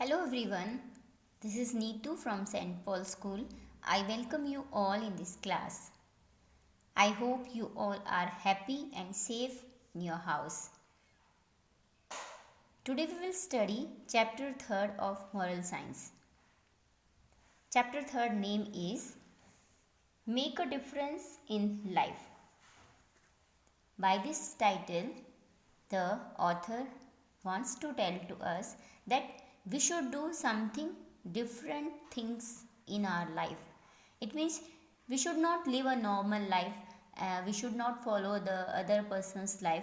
Hello everyone, this is Neetu from St. Paul School. I welcome you all in this class. I hope you all are happy and safe in your house. Today we will study chapter 3rd of Moral Science. Chapter 3rd name is Make a Difference in Life. By this title, the author wants to tell to us that we should do something different things in our life. It means we should not live a normal life. We should not follow the other person's life.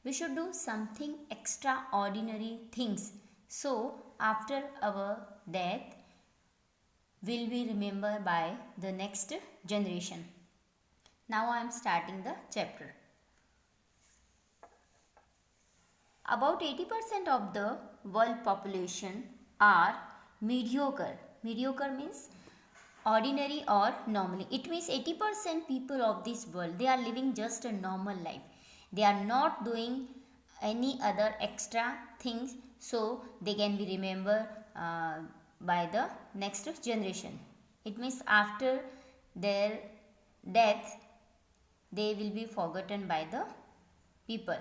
We should do something extraordinary things. So after our death, will be remembered by the next generation. Now I am starting the chapter. About 80% of the world population are mediocre. Mediocre means ordinary or normally. It means 80% people of this world, they are living just a normal life. They are not doing any other extra things, so they can be remembered by the next generation. It means after their death, they will be forgotten by the people.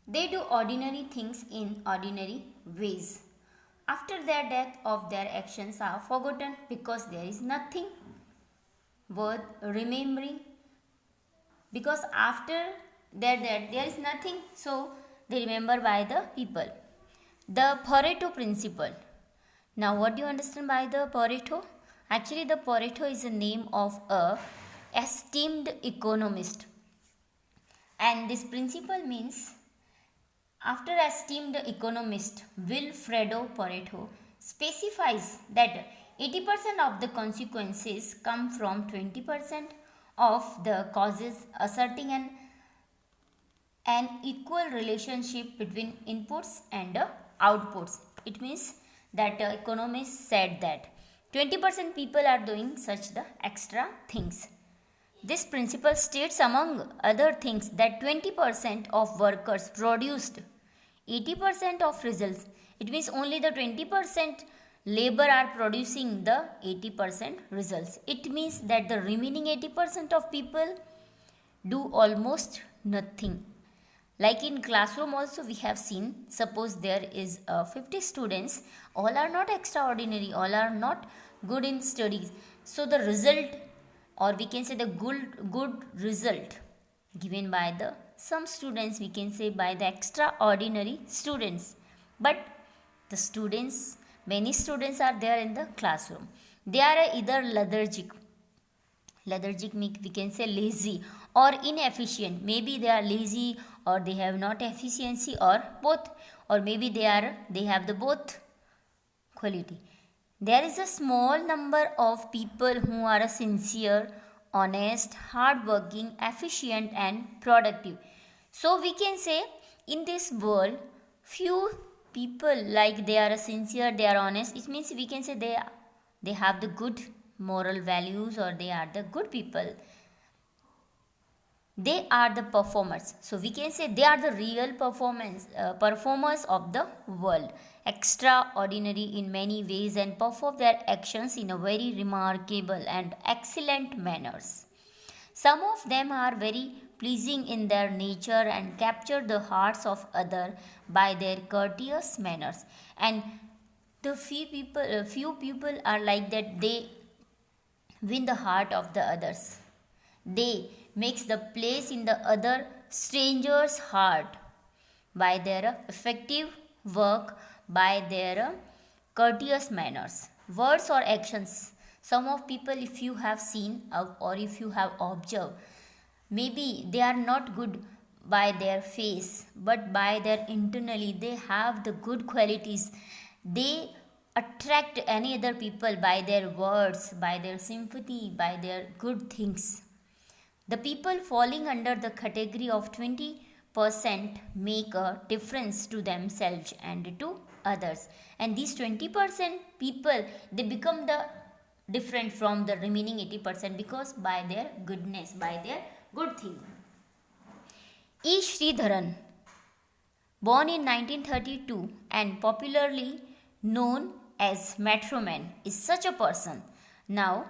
They do ordinary things in ordinary ways. After their death, of their actions are forgotten because there is nothing worth remembering. Because after their death, there is nothing, so they remember by the people. The Pareto principle. Now, what do you understand by the Pareto? Actually, the Pareto is the name of a esteemed economist, and this principle means after esteemed economist Vilfredo Pareto specifies that 80% of the consequences come from 20% of the causes, asserting an equal relationship between inputs and outputs. It means that economists said that 20% people are doing such the extra things. This principle states among other things that 20% of workers produced 80% of results. It means only the 20% labor are producing the 80% results. It means that the remaining 80% of people do almost nothing. Like in classroom also we have seen, suppose there is 50 students, all are not extraordinary, all are not good in studies. So the result, or we can say the good result given by the some students, we can say by the extraordinary students. But the students, many students are there in the classroom, they are either lethargic means we can say lazy or inefficient. Maybe they are lazy or they have not efficiency or both, or maybe they have the both quality. There is a small number of people who are sincere, honest, hardworking, efficient, and productive. So we can say in this world, few people like they are sincere, they are honest. It means we can say they have the good moral values, or they are the good people. They are the performers. So we can say they are the real performers of the world, extraordinary in many ways, and perform their actions in a very remarkable and excellent manners. Some of them are very pleasing in their nature and capture the hearts of others by their courteous manners. And the few people are like that, they win the heart of the others. They makes the place in the other stranger's heart by their effective work, by their courteous manners, words or actions. Some of people, if you have seen or if you have observed, maybe they are not good by their face, but by their internally they have the good qualities. They attract any other people by their words, by their sympathy, by their good things. The people falling under the category of 20% make a difference to themselves and to others. And these 20% people, they become the different from the remaining 80% because by their goodness, by their good thing. E. Sridharan, born in 1932 and popularly known as Metroman, is such a person. Now,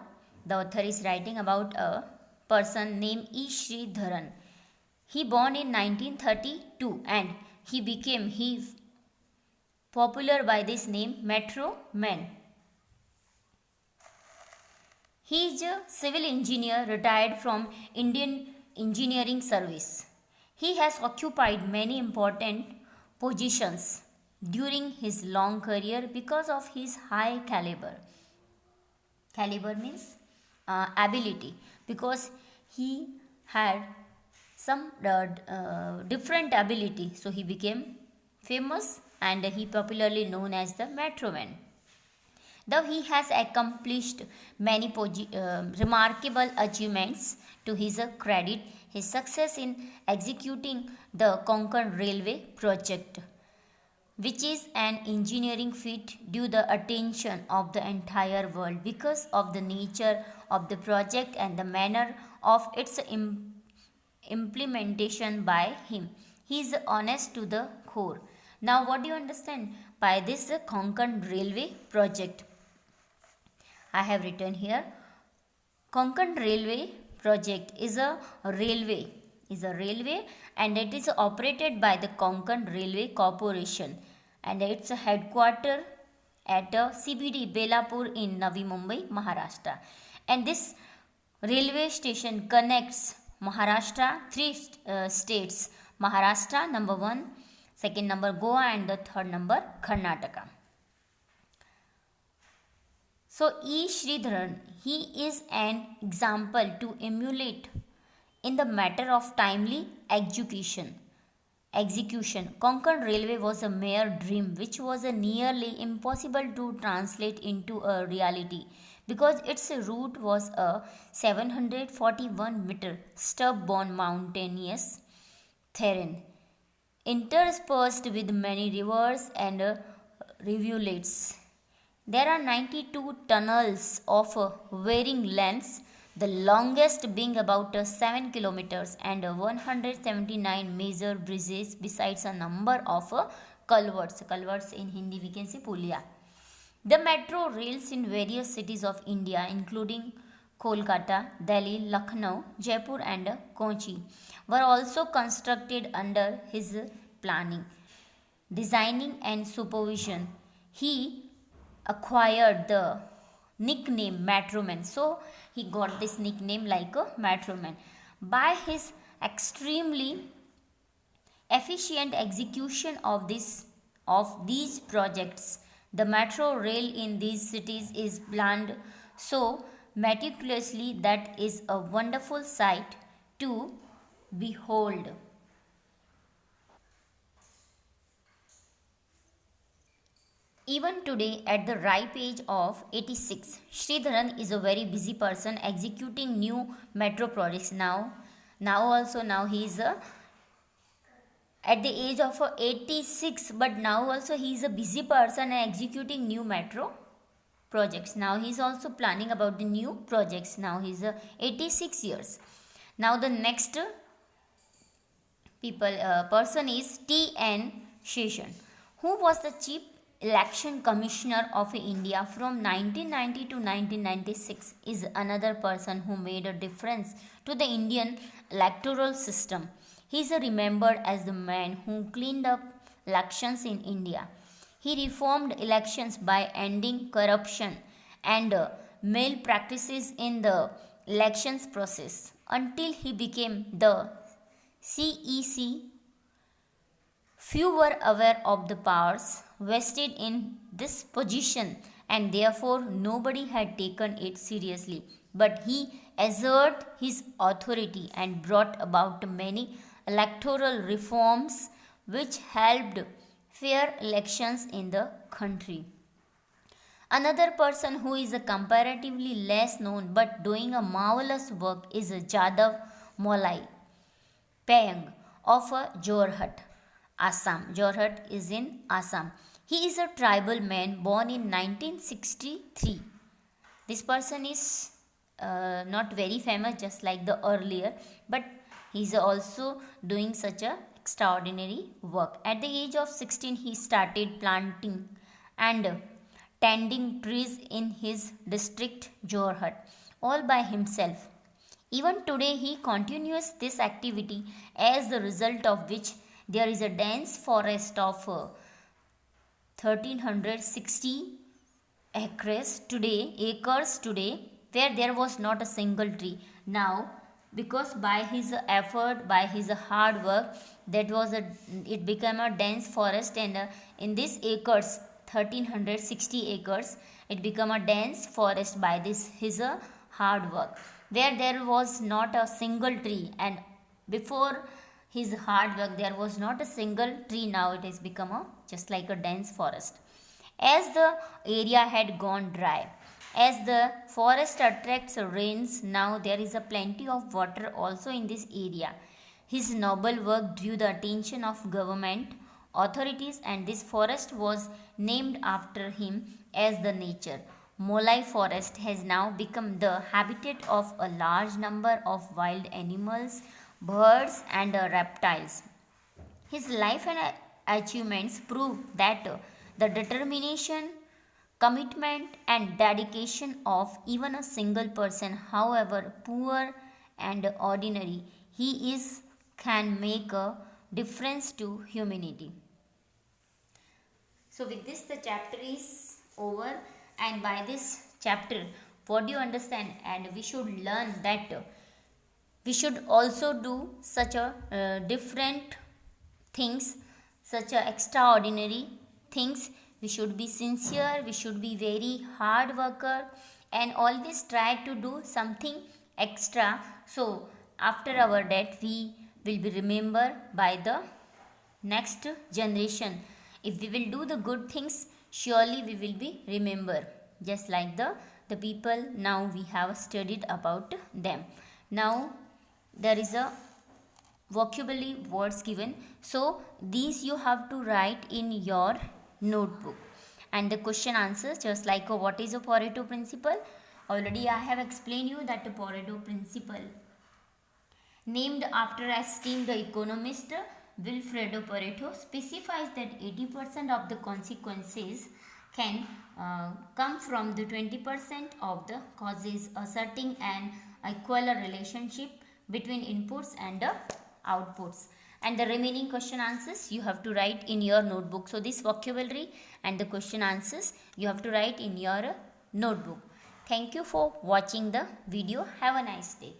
the author is writing about a person named E. Sridharan. He born in 1932 and he popular by this name Metro Man. He is a civil engineer retired from Indian Engineering Service. He has occupied many important positions during his long career because of his high caliber. Caliber means ability, because he had some different ability, so he became famous and he popularly known as the Metro Man. Though he has accomplished many remarkable achievements to his credit, his success in executing the Konkan Railway project, which is an engineering feat, drew the attention of the entire world because of the nature of the project and the manner of its implementation by him. He is honest to the core. Now, what do you understand by this Konkan Railway project? I have written here, Konkan Railway project is a railway and it is operated by the Konkan Railway Corporation, and its headquarter at CBD Belapur in Navi Mumbai, Maharashtra. And this railway station connects Maharashtra, three states: Maharashtra number 1, second number Goa, and the third number Karnataka. So E. Sridharan, he is an example to emulate in the matter of timely execution. Konkan Railway was a mere dream which was nearly impossible to translate into a reality because its route was a 741-meter stub-borne mountainous terrain interspersed with many rivers and rivulets. There are 92 tunnels of varying lengths, the longest being about 7 kilometers, and 179 major bridges besides a number of culverts. Culverts in Hindi we can say puliya. The metro rails in various cities of India including Kolkata, Delhi, Lucknow, Jaipur and Kochi were also constructed under his planning, designing and supervision. He acquired the nickname Metroman. So he got this nickname like a Metroman by his extremely efficient execution of these projects. The metro rail in these cities is planned so meticulously that is a wonderful sight to behold. Even today, at the ripe age of 86, Sridharan is a very busy person executing new metro projects. Now he is at the age of 86, but now also he is a busy person and executing new metro projects. Now he is also planning about the new projects. Now he is 86 years. Now the next person is T.N. Seshan, who was the chief election commissioner of India from 1990 to 1996, is another person who made a difference to the Indian electoral system. He is remembered as the man who cleaned up elections in India. He reformed elections by ending corruption and malpractices in the elections process. Until he became the CEC, few were aware of the powers vested in this position and therefore nobody had taken it seriously. But he asserted his authority and brought about many electoral reforms which helped fair elections in the country. Another person who is comparatively less known but doing a marvelous work is Jadav Molai Payang of Jorhat, Assam. Jorhat is in Assam. He is a tribal man born in 1963. This person is not very famous just like the earlier, but he is also doing such a extraordinary work. At the age of 16, he started planting and tending trees in his district Jorhat, all by himself. Even today, he continues this activity, as the result of which there is a dense forest of 1360 acres today, where there was not a single tree. Now, because by his effort, by his hard work, it became a dense forest, and in this acres, 1360 acres, it became a dense forest by this his hard work, where there was not a single tree, and before his hard work there was not a single tree. Now it has become a just like a dense forest. As the area had gone dry, as the forest attracts rains, now there is a plenty of water also in this area. His noble work drew the attention of government authorities, and this forest was named after him as the nature. Molai Forest has now become the habitat of a large number of wild animals, birds, and reptiles. His life and achievements prove that the determination, commitment, and dedication of even a single person, however poor and ordinary he is, can make a difference to humanity. So, with this, the chapter is over, and by this chapter, what do you understand? And we should learn that we should also do such a different things, such a extraordinary things. We should be sincere, we should be very hard worker, and always try to do something extra. So after our death, we will be remembered by the next generation. If we will do the good things, surely we will be remembered, just like the people now we have studied about them. Now there is a vocabulary words given, so these you have to write in your notebook, and the question answers just like what is a Pareto principle. Already I have explained you that the Pareto principle, named after esteemed economist Wilfredo Pareto, specifies that 80% of the consequences can come from the 20% of the causes, asserting an equal relationship between inputs and outputs. And the remaining question answers you have to write in your notebook. So this vocabulary and the question answers you have to write in your notebook. Thank you for watching the video. Have a nice day.